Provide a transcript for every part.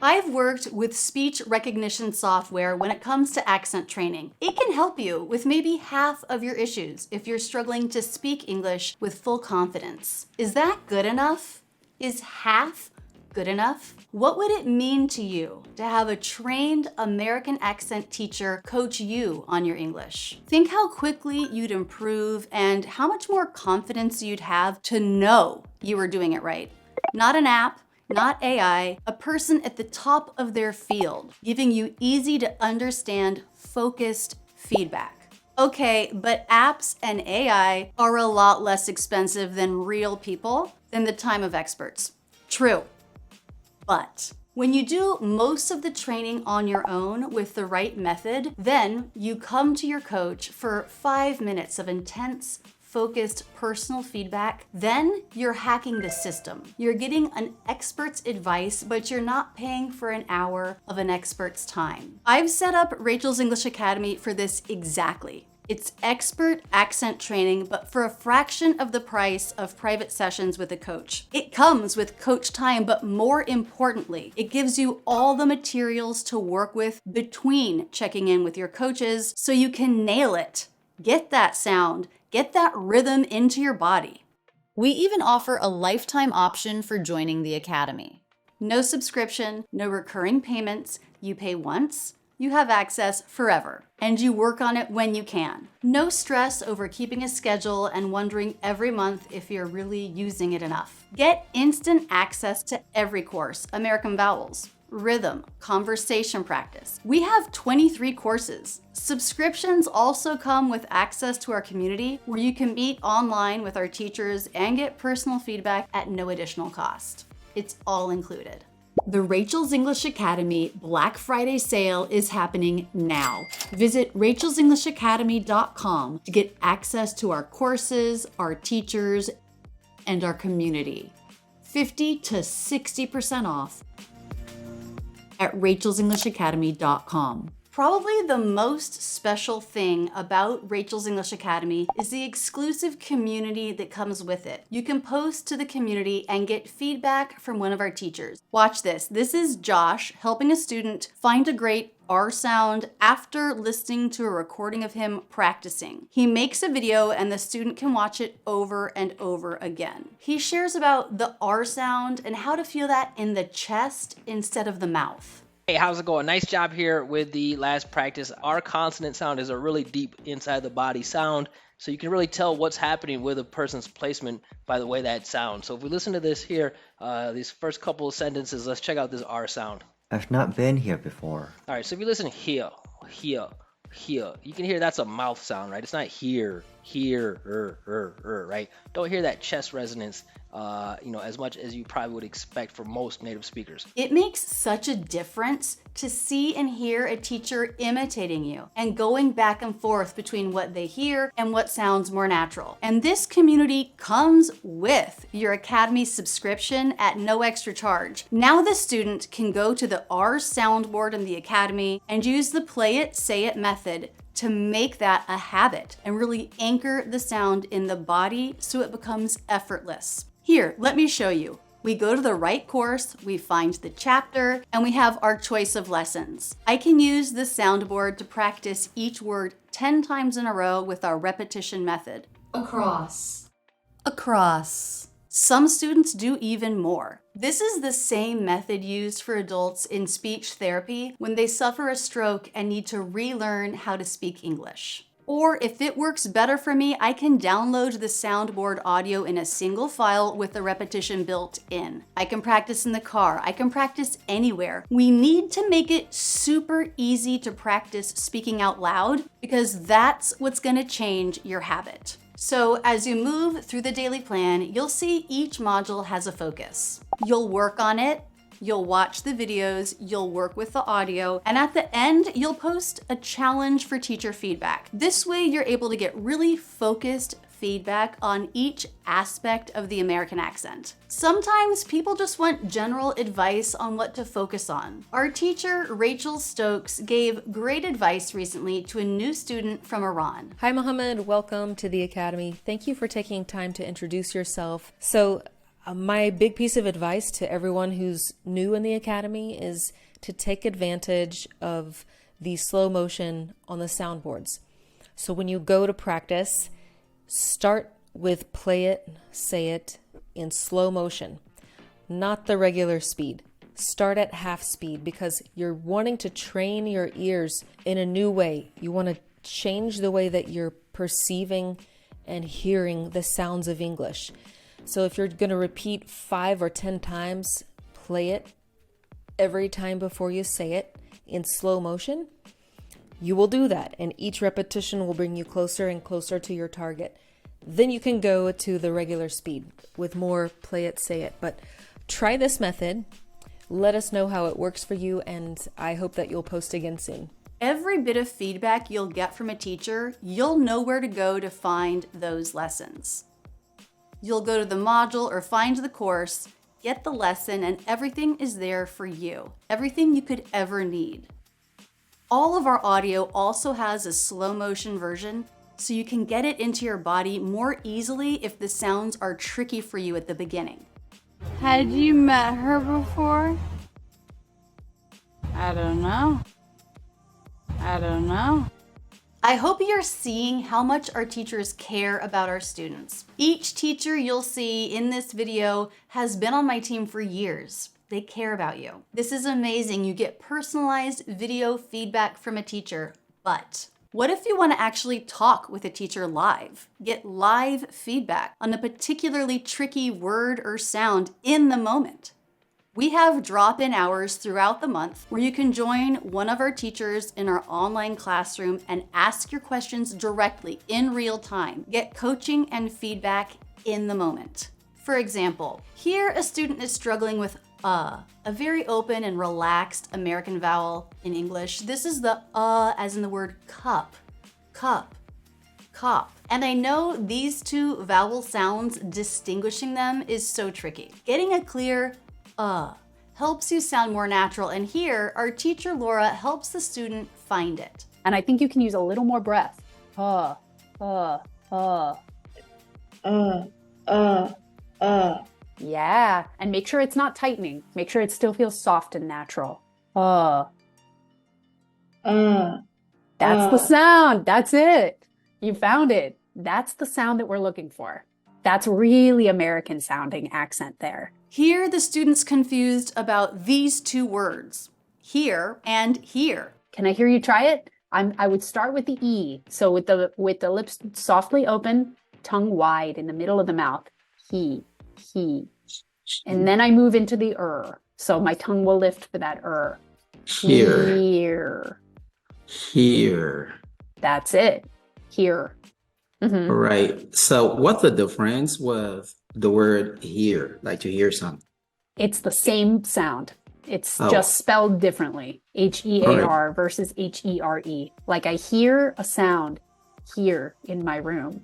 I've worked with speech recognition software when it comes to accent training. It can help you with maybe half of your issues if you're struggling to speak English with full confidence. Is that good enough? Is half good enough? What would it mean to you to have a trained American accent teacher coach you on your English? Think how quickly you'd improve and how much more confidence you'd have to know you were doing it right. Not an app, not AI, a person at the top of their field, giving you easy to understand, focused feedback. Okay, but apps and AI are a lot less expensive than real people than the time of experts. True. But when you do most of the training on your own with the right method, then you come to your coach for 5 minutes of intense, focused personal feedback. Then you're hacking the system. You're getting an expert's advice, but you're not paying for an hour of an expert's time. I've set up Rachel's English Academy for this exactly. It's expert accent training, but for a fraction of the price of private sessions with a coach. It comes with coach time, but more importantly, it gives you all the materials to work with between checking in with your coaches so you can nail it. Get that sound, get that rhythm into your body. We even offer a lifetime option for joining the Academy. No subscription, no recurring payments. You pay once. You have access forever, and you work on it when you can. No stress over keeping a schedule and wondering every month if you're really using it enough. Get instant access to every course: American vowels, rhythm, conversation practice. We have 23 courses. Subscriptions also come with access to our community where you can meet online with our teachers and get personal feedback at no additional cost. It's all included. The Rachel's English Academy Black Friday sale is happening now. Visit rachelsenglishacademy.com to get access to our courses, our teachers, and our community. 50 to 60% off at rachelsenglishacademy.com. Probably the most special thing about Rachel's English Academy is the exclusive community that comes with it. You can post to the community and get feedback from one of our teachers. Watch this. This is Josh helping a student find a great R sound after listening to a recording of him practicing. He makes a video and the student can watch it over and over again. He shares about the R sound and how to feel that in the chest instead of the mouth. Hey, how's it going? Nice job here with the last practice. Our consonant sound is a really deep inside the body sound, so you can really tell what's happening with a person's placement by the way that sounds. So if we listen to this here, these first couple of sentences, let's check out this R sound. I've not been here before. All right, so if you listen here, here, here, you can hear that's a mouth sound, right? It's not here, right? Don't hear that chest resonance, as much as you probably would expect for most native speakers. It makes such a difference to see and hear a teacher imitating you and going back and forth between what they hear and what sounds more natural. And this community comes with your Academy subscription at no extra charge. Now the student can go to the R soundboard in the Academy and use the play it, say it method to make that a habit and really anchor the sound in the body so it becomes effortless. Here, let me show you. We go to the right course, we find the chapter, and we have our choice of lessons. I can use the soundboard to practice each word 10 times in a row with our repetition method. Across. Across. Some students do even more. This is the same method used for adults in speech therapy when they suffer a stroke and need to relearn how to speak English. Or if it works better for me, I can download the soundboard audio in a single file with the repetition built in. I can practice in the car. I can practice anywhere. We need to make it super easy to practice speaking out loud because that's what's going to change your habit. So as you move through the daily plan, you'll see each module has a focus. You'll work on it. You'll watch the videos, you'll work with the audio, and at the end, you'll post a challenge for teacher feedback. This way, you're able to get really focused feedback on each aspect of the American accent. Sometimes people just want general advice on what to focus on. Our teacher, Rachel Stokes, gave great advice recently to a new student from Iran. Hi, Mohammed. Welcome to the Academy. Thank you for taking time to introduce yourself. So, My big piece of advice to everyone who's new in the academy is to take advantage of the slow motion on the soundboards. So when you go to practice, start with play it, say it in slow motion, not the regular speed. Start at half speed because you're wanting to train your ears in a new way. You want to change the way that you're perceiving and hearing the sounds of English. So if you're going to repeat 5 or 10 times, play it every time before you say it in slow motion. You will do that, and each repetition will bring you closer and closer to your target. Then you can go to the regular speed with more play it, say it. But try this method. Let us know how it works for you, and I hope that you'll post again soon. Every bit of feedback you'll get from a teacher, you'll know where to go to find those lessons. You'll go to the module or find the course, get the lesson, and everything is there for you. Everything you could ever need. All of our audio also has a slow motion version, so you can get it into your body more easily if the sounds are tricky for you at the beginning. Had you met her before? I don't know. I hope you're seeing how much our teachers care about our students. Each teacher you'll see in this video has been on my team for years. They care about you. This is amazing. You get personalized video feedback from a teacher, but what if you want to actually talk with a teacher live? Get live feedback on a particularly tricky word or sound in the moment. We have drop-in hours throughout the month where you can join one of our teachers in our online classroom and ask your questions directly in real time. Get coaching and feedback in the moment. For example, here a student is struggling with a very open and relaxed American vowel in English. This is the as in the word cup, cup, cop. And I know these two vowel sounds, distinguishing them is so tricky. Getting a clear helps you sound more natural, and here our teacher Laura helps the student find it. And I think you can use a little more breath. Yeah, and make sure it's not tightening. Make sure it still feels soft and natural. That's the sound. That's it. You found it. That's the sound that we're looking for. That's really American sounding accent there. Here the student's confused about these two words, here and here. Can I hear you try it? I would start with the E. So with the lips softly open, tongue wide in the middle of the mouth. He. And then I move into the So my tongue will lift for that Here. That's it. Here. Mm-hmm. Right. So what's the difference with the word hear, like to hear something? It's the same sound. It's just spelled differently. H-E-A-R versus H-E-R-E. Like I hear a sound here in my room.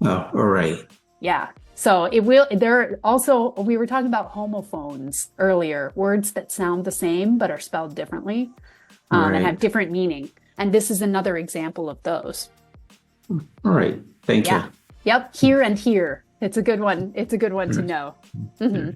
Oh, all right. Yeah. So we were talking about homophones earlier, words that sound the same but are spelled differently and have different meaning. And this is another example of those. All right. Thank you. Yep. Here and here. It's a good one. It's a good one to know. Mm-hmm.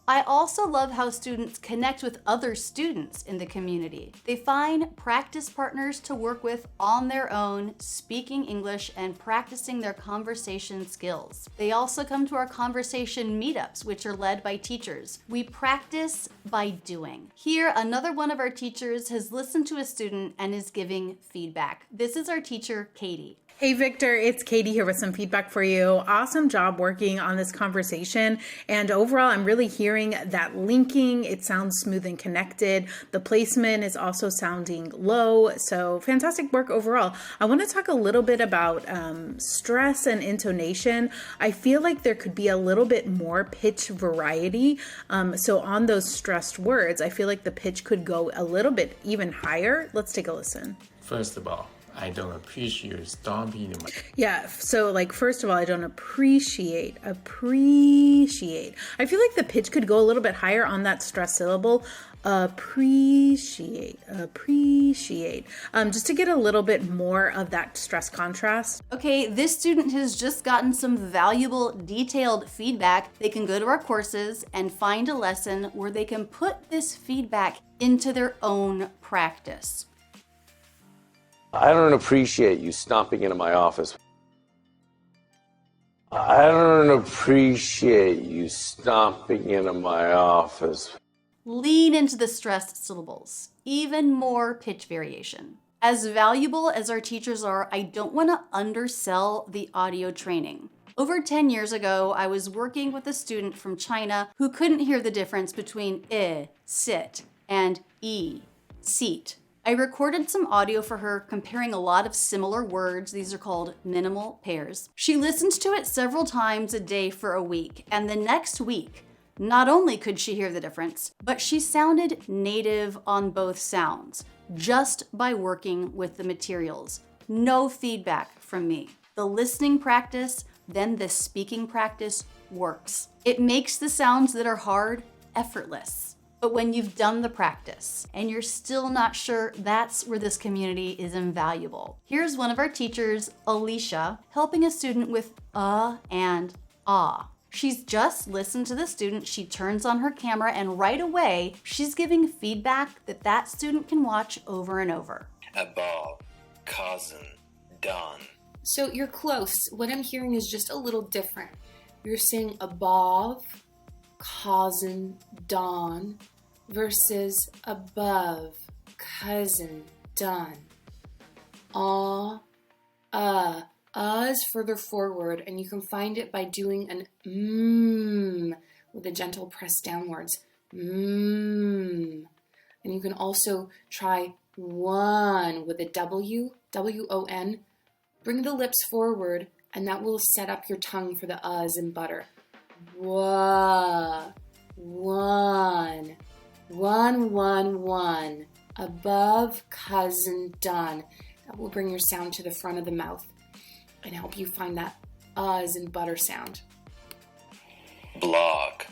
I also love how students connect with other students in the community. They find practice partners to work with on their own, speaking English and practicing their conversation skills. They also come to our conversation meetups, which are led by teachers. We practice by doing. Here, another one of our teachers has listened to a student and is giving feedback. This is our teacher, Katie. Hey Victor, it's Katie here with some feedback for you. Awesome job working on this conversation. And overall, I'm really hearing that linking. It sounds smooth and connected. The placement is also sounding low. So fantastic work overall. I want to talk a little bit about stress and intonation. I feel like there could be a little bit more pitch variety. So on those stressed words, I feel like the pitch could go a little bit even higher. Let's take a listen. First of all, I don't appreciate you stomping in my... Yeah, so like first of all, I don't appreciate. I feel like the pitch could go a little bit higher on that stress syllable. Appreciate. Just to get a little bit more of that stress contrast. Okay, this student has just gotten some valuable, detailed feedback. They can go to our courses and find a lesson where they can put this feedback into their own practice. I don't appreciate you stomping into my office. I don't appreciate you stomping into my office. Lean into the stressed syllables, even more pitch variation. As valuable as our teachers are, I don't want to undersell the audio training. Over 10 years ago, I was working with a student from China who couldn't hear the difference between sit, and seat. I recorded some audio for her comparing a lot of similar words. These are called minimal pairs. She listened to it several times a day for a week, and the next week, not only could she hear the difference, but she sounded native on both sounds, just by working with the materials. No feedback from me. The listening practice, then the speaking practice works. It makes the sounds that are hard effortless. But when you've done the practice and you're still not sure, that's where this community is invaluable. Here's one of our teachers, Alicia, helping a student with and ah. She's just listened to the student, she turns on her camera, and right away, she's giving feedback that that student can watch over and over. Above, cousin, done. So you're close. What I'm hearing is just a little different. You're saying above, cousin, done, versus above, cousin, done. Is further forward, and you can find it by doing an with a gentle press downwards. And you can also try one with a W-O-N. Bring the lips forward, and that will set up your tongue for the uhs in butter. One. Above, cousin, done. That will bring your sound to the front of the mouth and help you find that as in butter sound. Block,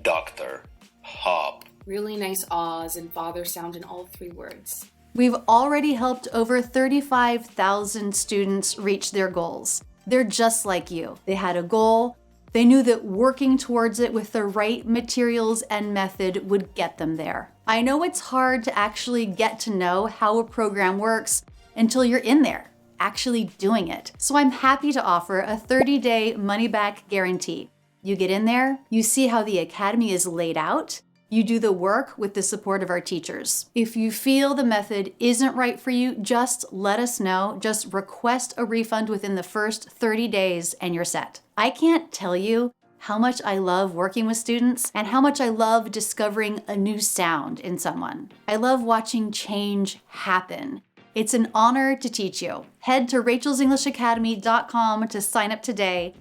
doctor, hop. Really nice ahs and father sound in all three words. We've already helped over 35,000 students reach their goals. They're just like you. They had a goal. They knew that working towards it with the right materials and method would get them there. I know it's hard to actually get to know how a program works until you're in there, actually doing it. So I'm happy to offer a 30-day money-back guarantee. You get in there, you see how the academy is laid out, you do the work with the support of our teachers. If you feel the method isn't right for you, just let us know. Just request a refund within the first 30 days and you're set. I can't tell you how much I love working with students and how much I love discovering a new sound in someone. I love watching change happen. It's an honor to teach you. Head to rachelsenglishacademy.com to sign up today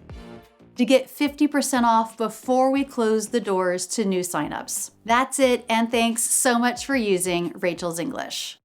to get 50% off before we close the doors to new signups. That's it, and thanks so much for using Rachel's English.